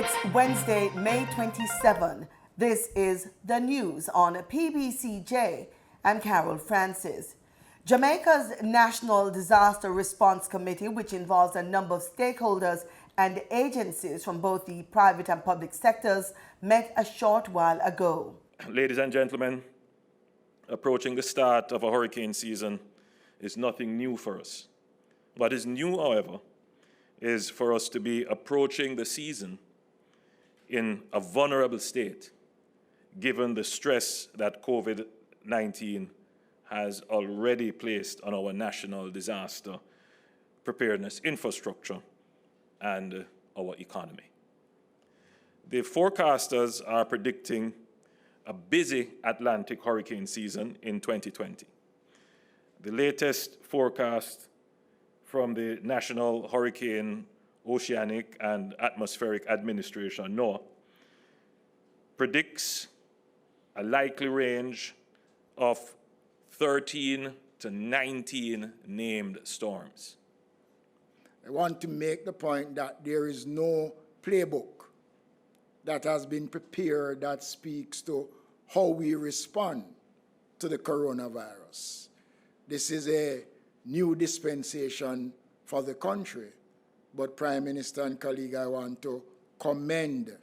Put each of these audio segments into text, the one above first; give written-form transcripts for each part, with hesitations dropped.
It's Wednesday, May 27. This is the news on PBCJ. I'm Carol Francis. Jamaica's National Disaster Response Committee, which involves a number of stakeholders and agencies from both the private and public sectors, met a short while ago. Ladies and gentlemen, approaching the start of a hurricane season is nothing new for us. What is new, however, is for us to be approaching the season in a vulnerable state, given the stress that COVID-19 has already placed on our national disaster preparedness infrastructure and our economy. The forecasters are predicting a busy Atlantic hurricane season in 2020. The latest forecast from the National Hurricane, Oceanic and Atmospheric Administration, NOAA, predicts a likely range of 13 to 19 named storms. I want to make the point that there is no playbook that has been prepared that speaks to how we respond to the coronavirus. This is a new dispensation for the country. But Prime Minister and colleague, I want to commend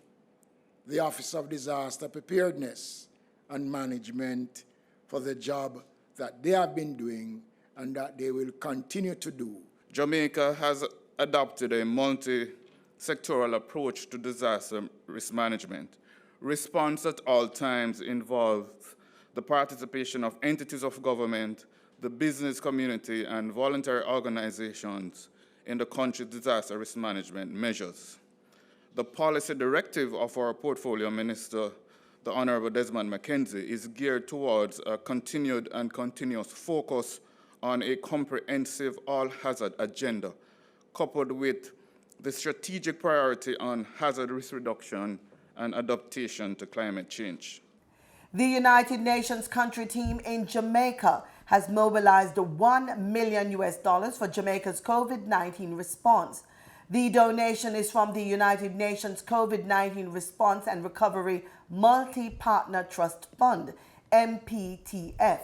the Office of Disaster Preparedness and Management for the job that they have been doing and that they will continue to do. Jamaica has adopted a multi-sectoral approach to disaster risk management. Response at all times involves the participation of entities of government, the business community, and voluntary organizations in the country's disaster risk management measures. The policy directive of our portfolio minister, the Honorable Desmond McKenzie, is geared towards a continued and continuous focus on a comprehensive all-hazard agenda, coupled with the strategic priority on hazard risk reduction and adaptation to climate change. The United Nations country team in Jamaica has mobilized $1 million for Jamaica's COVID-19 response. The donation is from the United Nations COVID-19 Response and Recovery Multi-Partner Trust Fund, MPTF.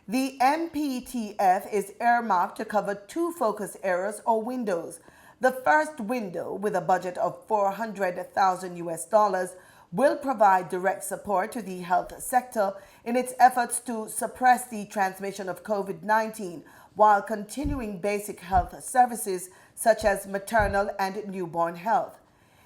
The MPTF is earmarked to cover two focus areas or windows. The first window, with a budget of $400,000, will provide direct support to the health sector in its efforts to suppress the transmission of COVID-19 while continuing basic health services such as maternal and newborn health.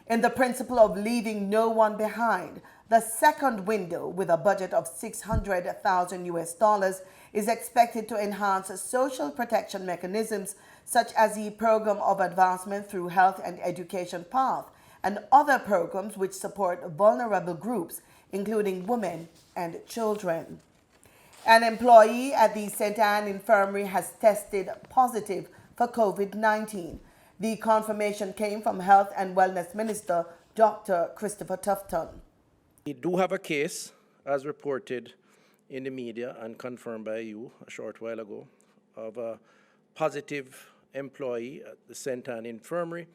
In the principle of leaving no one behind, the second window, with a budget of $600,000, is expected to enhance social protection mechanisms such as the Program of Advancement through Health and Education Path and other programs which support vulnerable groups, including women and children. An employee at the St. Anne Infirmary has tested positive for COVID-19. The confirmation came from Health and Wellness Minister Dr. Christopher Tufton. We do have a case, as reported in the media and confirmed by you a short while ago, of a positive employee at the St. Anne Infirmary.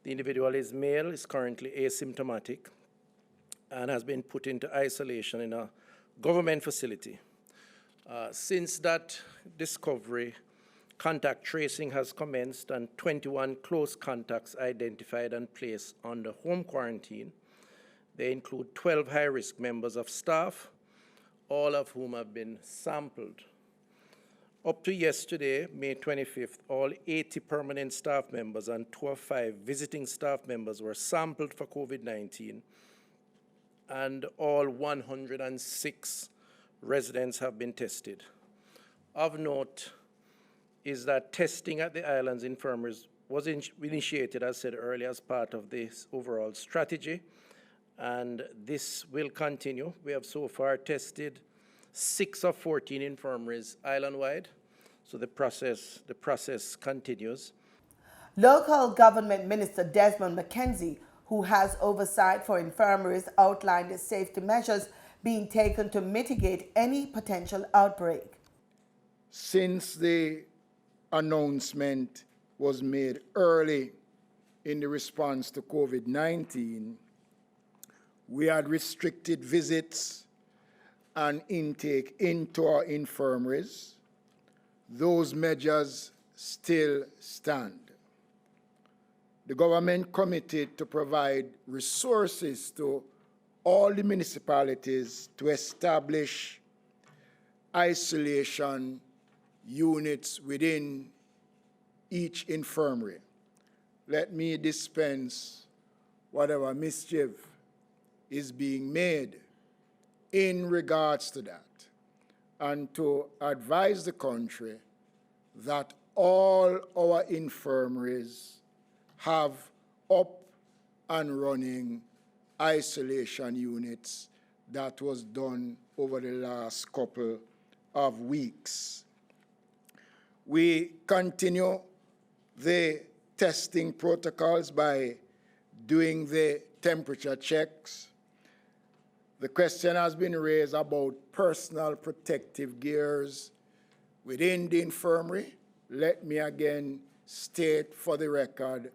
The individual is male, is currently asymptomatic, and has been put into isolation in a government facility. Since that discovery, contact tracing has commenced and 21 close contacts identified and placed under home quarantine. They include 12 high-risk members of staff, all of whom have been sampled. Up to yesterday, May 25th, all 80 permanent staff members and 205 visiting staff members were sampled for COVID-19, and all 106 residents have been tested. Of note is that testing at the island's infirmaries was initiated, as said earlier, as part of this overall strategy, and this will continue. We have so far tested 6 of 14 infirmaries island-wide, so the process continues. Local Government Minister Desmond McKenzie, who has oversight for infirmaries, outlined safety measures being taken to mitigate any potential outbreak. Since the announcement was made early in the response to COVID-19, we had restricted visits and intake into our infirmaries. Those measures still stand. The government committed to provide resources to all the municipalities to establish isolation units within each infirmary. Let me dispense whatever mischief is being made in regards to that, and to advise the country that all our infirmaries have up and running isolation units. That was done over the last couple of weeks. We continue the testing protocols by doing the temperature checks. The question has been raised about personal protective gears within the infirmary. Let me again state for the record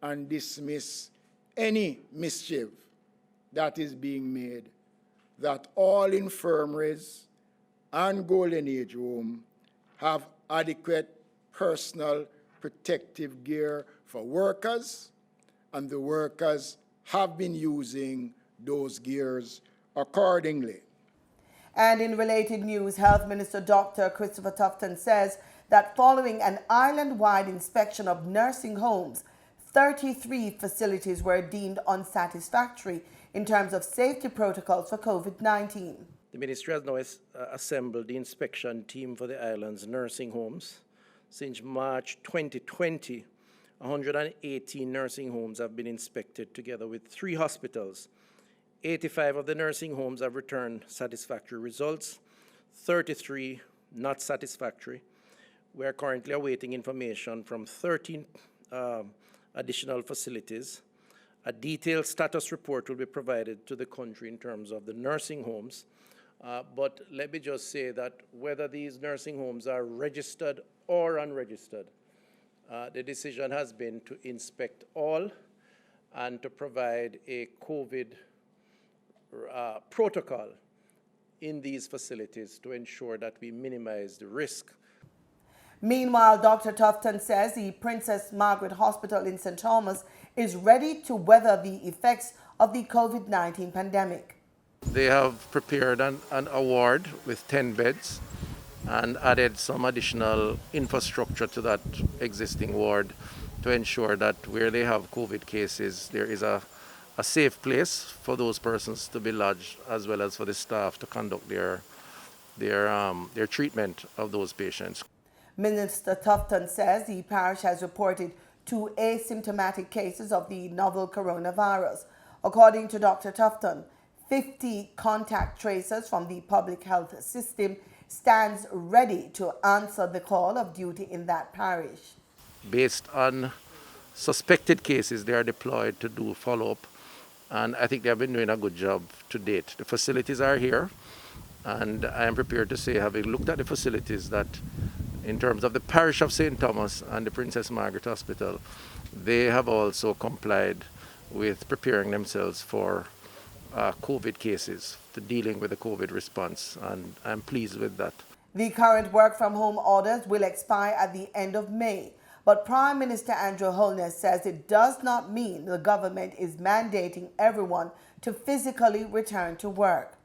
and dismiss any mischief that is being made, that all infirmaries and golden age home have adequate personal protective gear for workers, and the workers have been using those gears accordingly. And in related news, Health Minister Dr. Christopher Tufton says that following an island-wide inspection of nursing homes, 33 facilities were deemed unsatisfactory in terms of safety protocols for COVID-19. The ministry has now assembled the inspection team for the island's nursing homes. Since March 2020, 118 nursing homes have been inspected together with 3 hospitals. 85 of the nursing homes have returned satisfactory results, 33 not satisfactory. We are currently awaiting information from 13 additional facilities. A detailed status report will be provided to the country in terms of the nursing homes. But let me just say that whether these nursing homes are registered or unregistered, the decision has been to inspect all and to provide a COVID protocol in these facilities to ensure that we minimize the risk. Meanwhile, Dr. Tufton says the Princess Margaret Hospital in St. Thomas is ready to weather the effects of the COVID-19 pandemic. They have prepared an award with 10 beds and added some additional infrastructure to that existing ward to ensure that where they have COVID cases, there is a safe place for those persons to be lodged, as well as for the staff to conduct their treatment of those patients. Minister Tufton says the parish has reported 2 asymptomatic cases of the novel coronavirus. According to Dr. Tufton, 50 contact tracers from the public health system stands ready to answer the call of duty in that parish. Based on suspected cases, they are deployed to do follow-up, and I think they have been doing a good job to date. The facilities are here, and I am prepared to say, having looked at the facilities, that in terms of the parish of St. Thomas and the Princess Margaret Hospital, they have also complied with preparing themselves for COVID cases, to dealing with the COVID response, and I'm pleased with that. The current work-from-home orders will expire at the end of May, but Prime Minister Andrew Holness says it does not mean the government is mandating everyone to physically return to work.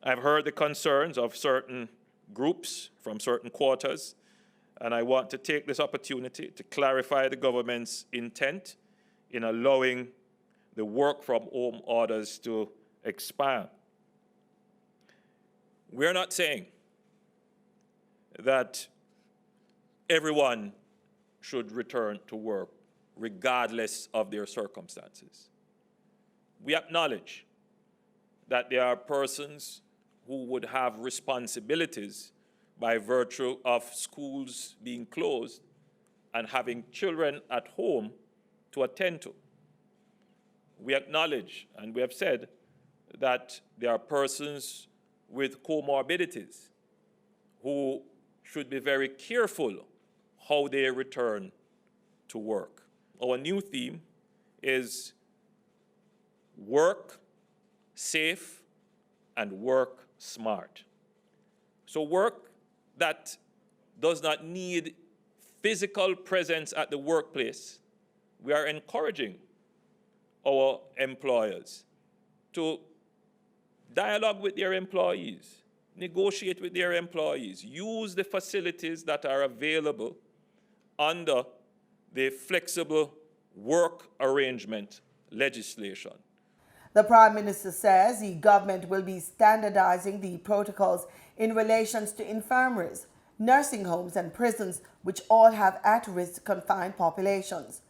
I've heard the concerns of certain groups from certain quarters, and I want to take this opportunity to clarify the government's intent in allowing the work-from-home orders to expire. We're not saying that everyone should return to work regardless of their circumstances. We acknowledge that there are persons who would have responsibilities by virtue of schools being closed and having children at home to attend to. We acknowledge, and we have said, that there are persons with comorbidities who should be very careful how they return to work. our new theme is work safe and work smart. So work that does not need physical presence at the workplace. We are encouraging our employers to dialogue with their employees, negotiate with their employees, use the facilities that are available under the flexible work arrangement legislation. The Prime Minister says the government will be standardizing the protocols in relation to infirmaries, nursing homes and prisons, which all have at-risk confined populations.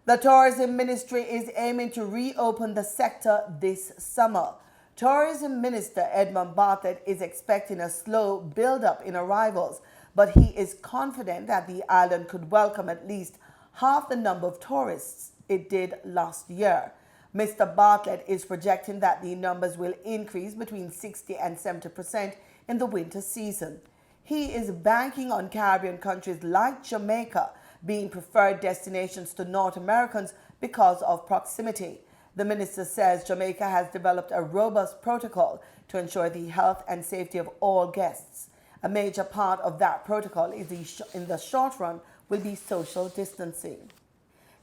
The Tourism Ministry is aiming to reopen the sector this summer. Tourism Minister Edmund Bartlett is expecting a slow build-up in arrivals, but he is confident that the island could welcome at least half the number of tourists it did last year. Mr. Bartlett is projecting that the numbers will increase between 60 and 70% in the winter season. He is banking on Caribbean countries like Jamaica being preferred destinations to North Americans because of proximity. The minister says Jamaica has developed a robust protocol to ensure the health and safety of all guests. A major part of that protocol is in the short run will be social distancing.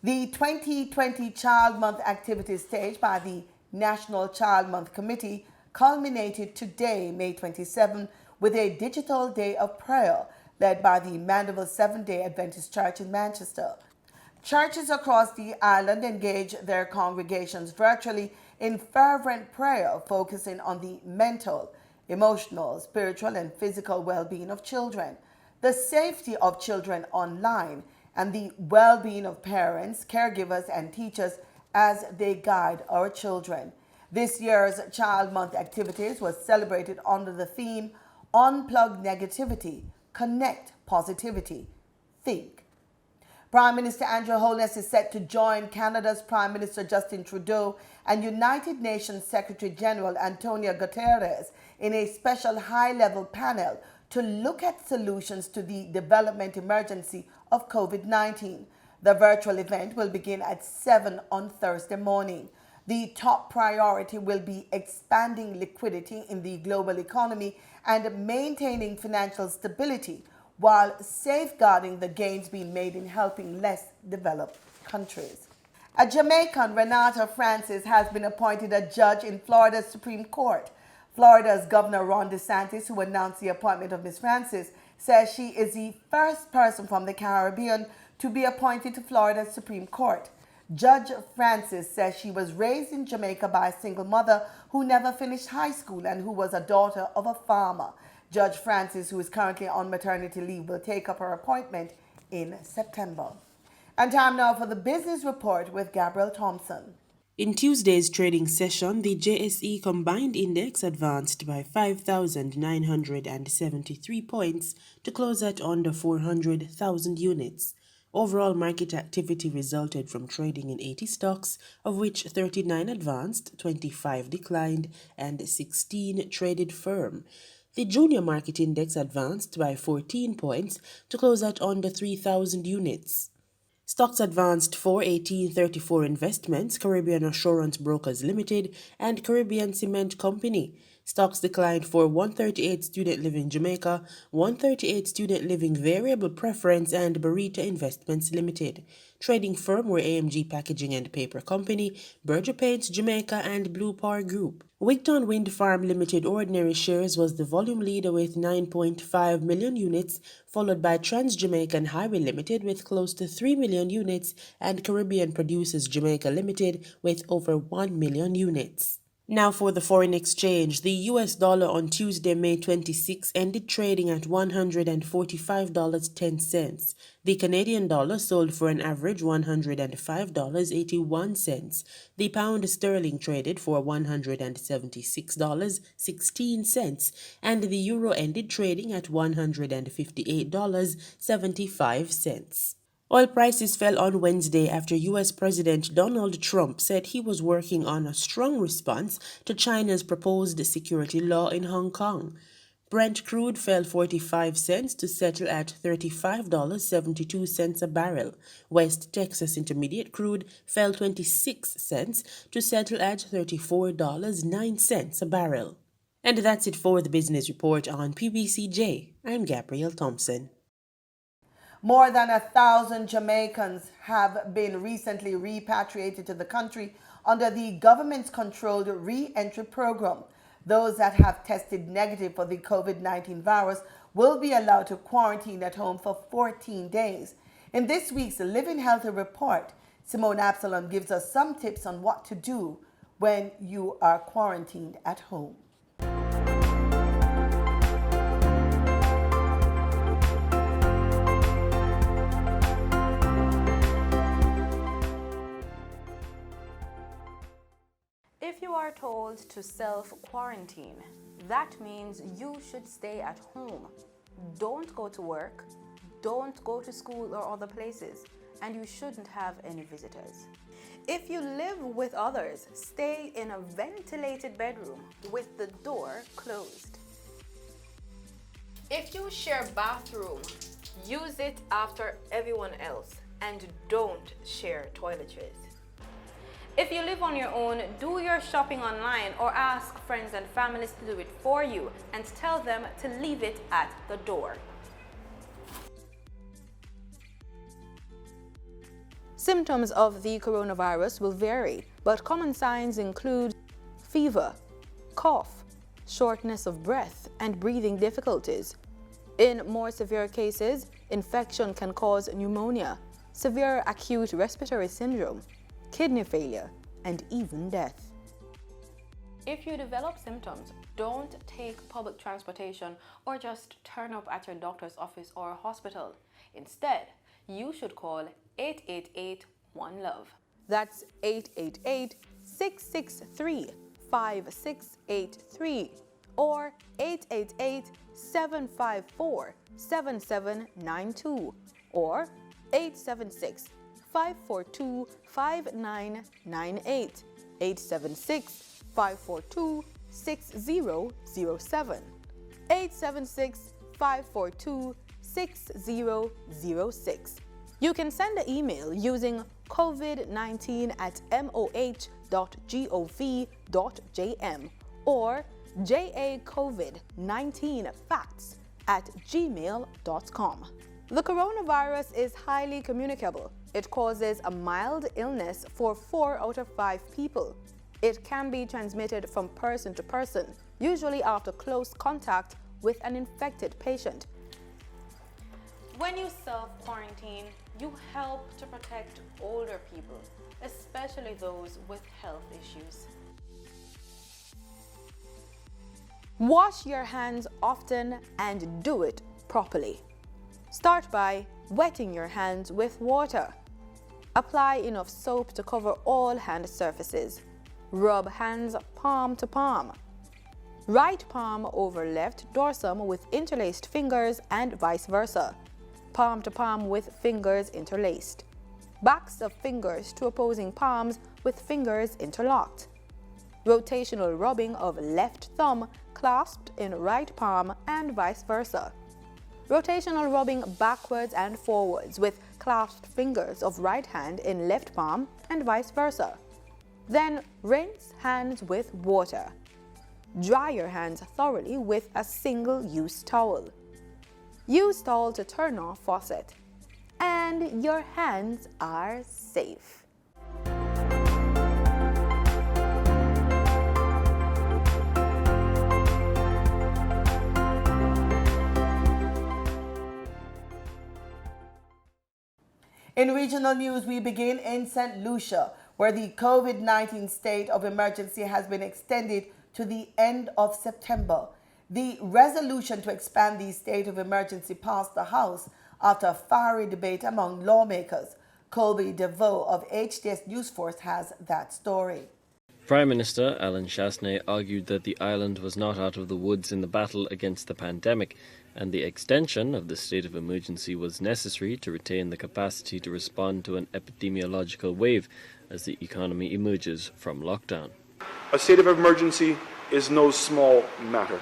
The 2020 Child Month activities staged by the National Child Month Committee culminated today, May 27, with a digital day of prayer led by the Mandeville Seventh-day Adventist Church in Manchester. Churches across the island engage their congregations virtually in fervent prayer, focusing on the mental, emotional, spiritual, and physical well-being of children, the safety of children online, and the well-being of parents, caregivers, and teachers as they guide our children. This year's Child Month activities was celebrated under the theme Unplug Negativity, Connect Positivity, Think. Prime Minister Andrew Holness is set to join Canada's Prime Minister Justin Trudeau and United Nations Secretary General Antonio Guterres in a special high-level panel to look at solutions to the development emergency of COVID-19. The virtual event will begin at 7 on Thursday morning. The top priority will be expanding liquidity in the global economy and maintaining financial stability while safeguarding the gains being made in helping less developed countries. A Jamaican, Renata Francis, has been appointed a judge in Florida's Supreme Court. Florida's Governor Ron DeSantis, who announced the appointment of Ms. Francis, says she is the first person from the Caribbean to be appointed to Florida's Supreme Court. Judge Francis says she was raised in Jamaica by a single mother who never finished high school and who was a daughter of a farmer. Judge Francis, who is currently on maternity leave, will take up her appointment in September. And time now for the business report with Gabriel Thompson. In Tuesday's trading session, the JSE Combined Index advanced by 5,973 points to close at under 400,000 units. Overall market activity resulted from trading in 80 stocks, of which 39 advanced, 25 declined, and 16 traded firm. The Junior Market Index advanced by 14 points to close at under 3,000 units. Stocks advanced for 1834 Investments, Caribbean Assurance Brokers Limited, and Caribbean Cement Company. Stocks declined for 138 Student Living Jamaica, 138 Student Living Variable Preference, and Barita Investments Limited. Trading firm were AMG Packaging and Paper Company, Berger Paints Jamaica, and Blue Power Group. Wigton Wind Farm Limited ordinary shares was the volume leader with 9.5 million units, followed by Trans Jamaican Highway Limited with close to 3 million units, and Caribbean Producers Jamaica Limited with over 1 million units. Now for the foreign exchange. The US dollar on Tuesday, May 26, ended trading at $145.10. The Canadian dollar sold for an average $105.81. The pound sterling traded for $176.16, and the euro ended trading at $158.75. Oil prices fell on Wednesday after U.S. President Donald Trump said he was working on a strong response to China's proposed security law in Hong Kong. Brent crude fell 45 cents to settle at $35.72 a barrel. West Texas Intermediate crude fell 26 cents to settle at $34.09 a barrel. And that's it for the business report on PBCJ. I'm Gabrielle Thompson. More than 1,000 Jamaicans have been recently repatriated to the country under the government's controlled re-entry program. Those that have tested negative for the COVID-19 virus will be allowed to quarantine at home for 14 days. In this week's Living Healthy report, Simone Absalom gives us some tips on what to do when you are quarantined at home. If you are told to self-quarantine, that means you should stay at home. Don't go to work, don't go to school or other places, and you shouldn't have any visitors. If you live with others, stay in a ventilated bedroom with the door closed. If you share a bathroom, use it after everyone else and don't share toiletries. If you live on your own, do your shopping online or ask friends and families to do it for you and tell them to leave it at the door. Symptoms of the coronavirus will vary, but common signs include fever, cough, shortness of breath, and breathing difficulties. In more severe cases, infection can cause pneumonia, severe acute respiratory syndrome, kidney failure, and even death. If you develop symptoms, don't take public transportation or just turn up at your doctor's office or hospital. Instead, you should call 888-1-LOVE. That's 888-663-5683 or 888-754-7792 or 876-542-5998, 876-542-6007, 876-542-6006. You can send an email using covid19@moh.gov.jm or jacovid19facts@gmail.com. The coronavirus is highly communicable. It causes a mild illness for 4 out of 5 people. It can be transmitted from person to person, usually after close contact with an infected patient. When you self-quarantine, you help to protect older people, especially those with health issues. Wash your hands often and do it properly. Start by wetting your hands with water. Apply enough soap to cover all hand surfaces. Rub hands palm to palm. Right palm over left dorsum with interlaced fingers and vice versa. Palm to palm with fingers interlaced. Backs of fingers to opposing palms with fingers interlocked. Rotational rubbing of left thumb clasped in right palm and vice versa. Rotational rubbing backwards and forwards with clasped fingers of right hand in left palm and vice versa. Then rinse hands with water. Dry your hands thoroughly with a single-use towel. Use towel to turn off faucet. And your hands are safe. In regional news, we begin in St. Lucia, where the COVID-19 state of emergency has been extended to the end of September. The resolution to expand the state of emergency passed the House after a fiery debate among lawmakers. Colby DeVoe of HDS News Force has that story. Prime Minister Alan Chasney argued that the island was not out of the woods in the battle against the pandemic, and the extension of the state of emergency was necessary to retain the capacity to respond to an epidemiological wave as the economy emerges from lockdown. A state of emergency is no small matter.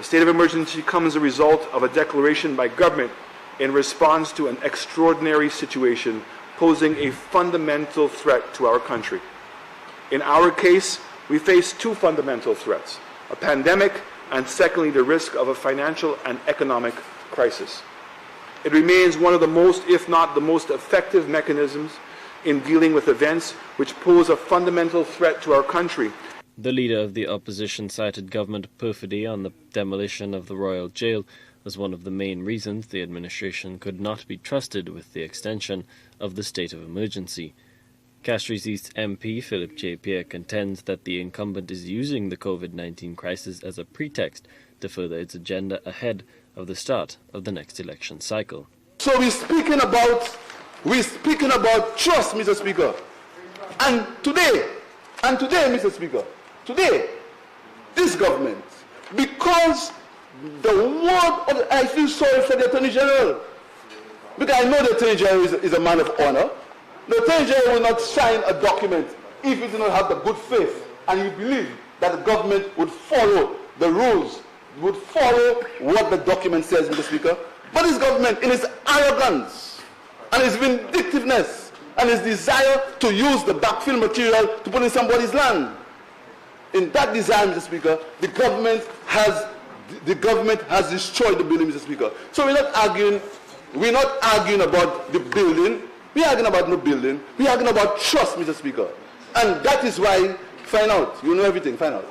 The state of emergency comes as a result of a declaration by government in response to an extraordinary situation posing a fundamental threat to our country. In our case, we face two fundamental threats: a pandemic, and secondly, the risk of a financial and economic crisis. It remains one of the most, if not the most effective mechanisms in dealing with events which pose a fundamental threat to our country. The leader of the opposition cited government perfidy on the demolition of the Royal Jail as one of the main reasons the administration could not be trusted with the extension of the state of emergency. Castries East MP Philip J. Pierre contends that the incumbent is using the COVID-19 crisis as a pretext to further its agenda ahead of the start of the next election cycle. So we're speaking about trust, Mr. Speaker. And today, Mr. Speaker, this government, because I feel sorry for the Attorney General, because I know the Attorney General is a man of honor. The Attorney General will not sign a document if he does not have the good faith and you believe that the government would follow the rules, would follow what the document says, Mr. Speaker. But this government, in its arrogance and its vindictiveness and its desire to use the backfill material to put in somebody's land, in that desire, Mr. Speaker, the government has destroyed the building, Mr. Speaker. So we're not arguing about the building. We're arguing about no building. We're arguing about trust, Mr. Speaker. And that is why, find out. You know everything, find out.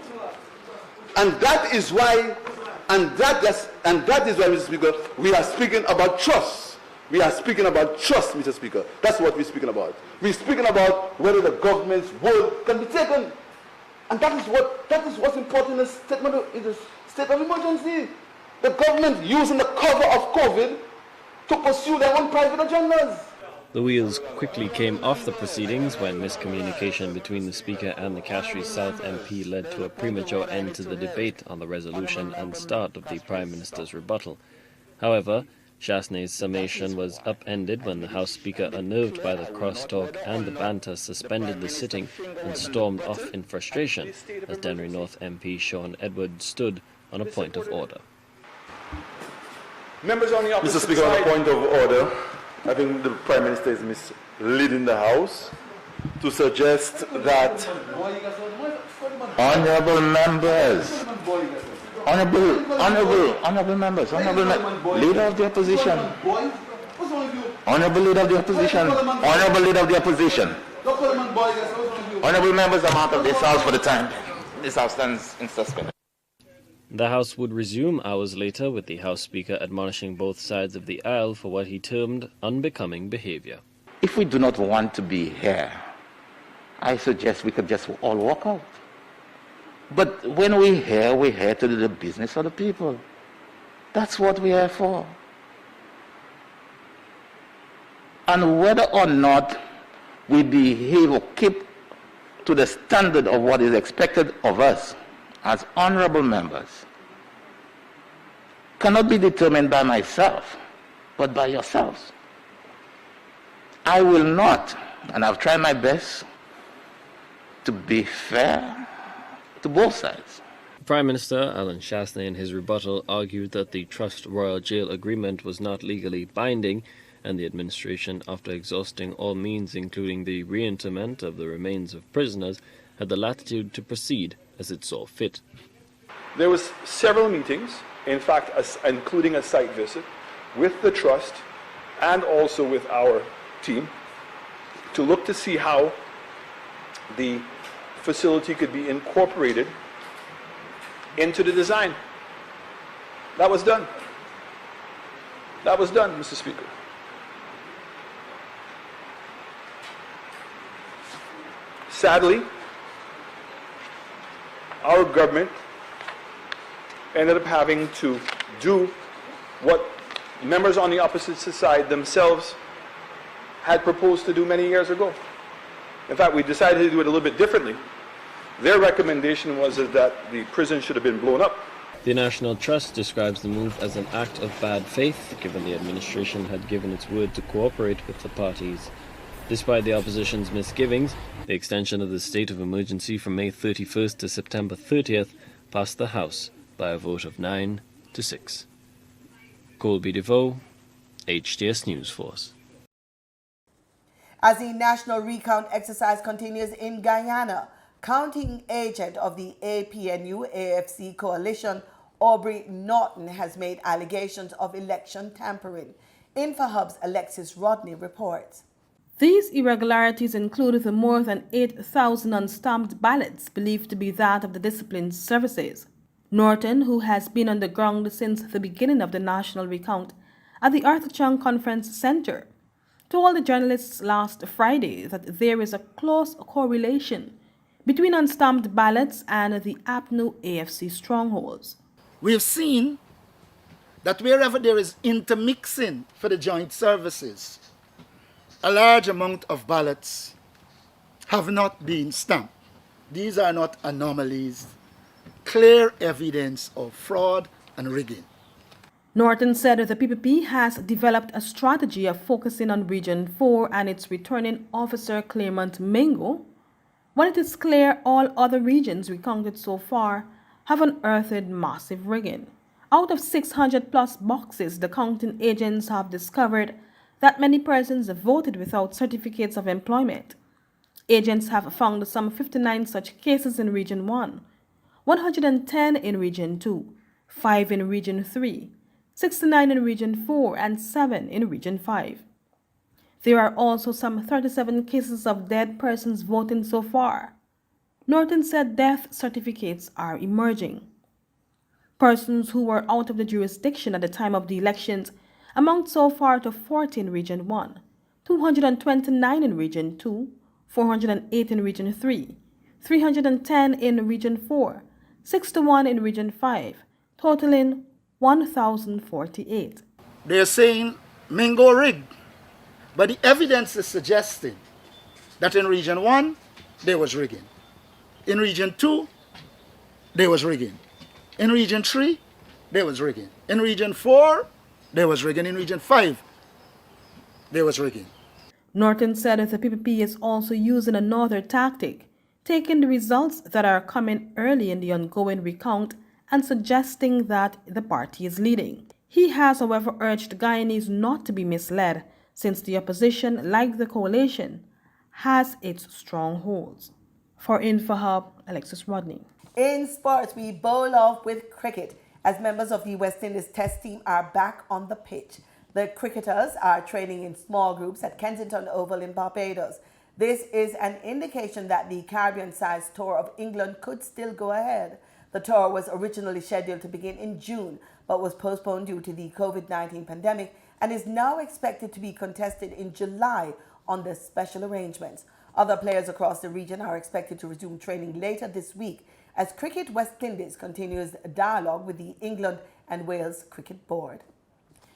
And that is why, Mr. Speaker, we are speaking about trust. We are speaking about trust, Mr. Speaker. That's what we're speaking about. We're speaking about whether the government's word can be taken. And that is what's important in the state of emergency. The government using the cover of COVID to pursue their own private agendas. The wheels quickly came off the proceedings when miscommunication between the Speaker and the Castries South MP led to a premature end to the debate on the resolution and start of the Prime Minister's rebuttal. However, Chasney's summation was upended when the House Speaker, unnerved by the crosstalk and the banter, suspended the sitting and stormed off in frustration as Dennery North MP Sean Edwards stood on a point of order. Members on the opposite Mr. Speaker, on a point of order, I think the Prime Minister is misleading the House to suggest that honourable members, leader of the opposition, honourable leader of the opposition, honourable members, I'm out of this House for the time. This House stands in suspension. The House would resume hours later with the House Speaker admonishing both sides of the aisle for what he termed unbecoming behaviour. If we do not want to be here, I suggest we could just all walk out. But when we're here to do the business of the people. That's what we're here for. And whether or not we behave or keep to the standard of what is expected of us as honorable members cannot be determined by myself, but by yourselves. I will not, and I've tried my best to be fair to both sides. Prime Minister Alan Chasney in his rebuttal argued that the Trust Royal Jail agreement was not legally binding, and the administration, after exhausting all means including the reinterment of the remains of prisoners, had the latitude to proceed as it saw fit. There was several meetings, in fact, including a site visit, with the Trust and also with our team to look to see how the facility could be incorporated into the design. That was done. That was done, Mr. Speaker. Sadly, our government ended up having to do what members on the opposite side themselves had proposed to do many years ago. In fact, we decided to do it a little bit differently. Their recommendation was that the prison should have been blown up. The National Trust describes the move as an act of bad faith, given the administration had given its word to cooperate with the parties. Despite the opposition's misgivings, the extension of the state of emergency from May 31st to September 30th passed the House by a vote of 9-6. Colby DeVoe, HTS News Force. As the national recount exercise continues in Guyana, counting agent of the APNU-AFC coalition, Aubrey Norton, has made allegations of election tampering. InfoHub's Alexis Rodney reports. These irregularities include the more than 8,000 unstamped ballots believed to be that of the disciplined services. Norton, who has been on the ground since the beginning of the national recount at the Arthur Chung Conference Center, told the journalists last Friday that there is a close correlation between unstamped ballots and the APNU-AFC strongholds. We have seen that wherever there is intermixing for the joint services, a large amount of ballots have not been stamped. These are not anomalies, clear evidence of fraud and rigging. Norton said the PPP has developed a strategy of focusing on Region 4 and its returning officer claimant Mingo, when it is clear all other regions recounted so far have unearthed massive rigging. Out of 600 plus boxes, the counting agents have discovered that many persons voted without certificates of employment. Agents have found some 59 such cases in Region 1, 110 in Region 2, 5 in Region 3, 69 in Region 4, and 7 in Region 5. There are also some 37 cases of dead persons voting so far. Norton said death certificates are emerging. Persons who were out of the jurisdiction at the time of the elections amount so far to 40 in Region 1, 229 in Region 2, 408 in Region 3, 310 in Region 4, 61 in Region 5, totaling 1,048. They're saying Mingo rigged, but the evidence is suggesting that in Region 1, there was rigging. In Region 2, there was rigging. In Region 3, there was rigging. In Region 4, there was rigging. In Region 5, there was rigging. Norton said that the PPP is also using another tactic, taking the results that are coming early in the ongoing recount and suggesting that the party is leading. He has, however, urged Guyanese not to be misled, since the opposition, like the coalition, has its strongholds. For InfoHub, Alexis Rodney. In sports, we bowl off with cricket as members of the West Indies Test team are back on the pitch. The cricketers are training in small groups at Kensington Oval in Barbados. This is an indication that the Caribbean-sized tour of England could still go ahead. The tour was originally scheduled to begin in June, but was postponed due to the COVID-19 pandemic and is now expected to be contested in July under special arrangements. Other players across the region are expected to resume training later this week as Cricket West Indies continues a dialogue with the England and Wales Cricket Board.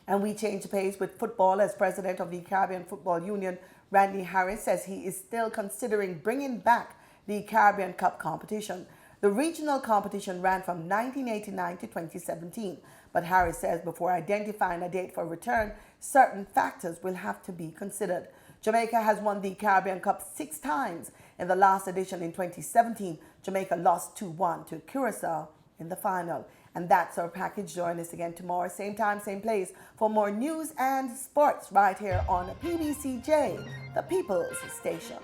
And we change pace with football as president of the Caribbean Football Union, Randy Harris, says he is still considering bringing back the Caribbean Cup competition. The regional competition ran from 1989 to 2017, but Harris says before identifying a date for return, certain factors will have to be considered. Jamaica has won the Caribbean Cup 6 times. In the last edition in 2017, Jamaica lost 2-1 to Curacao in the final. And that's our package. Join us again tomorrow, same time, same place, for more news and sports right here on PBCJ, the People's Station.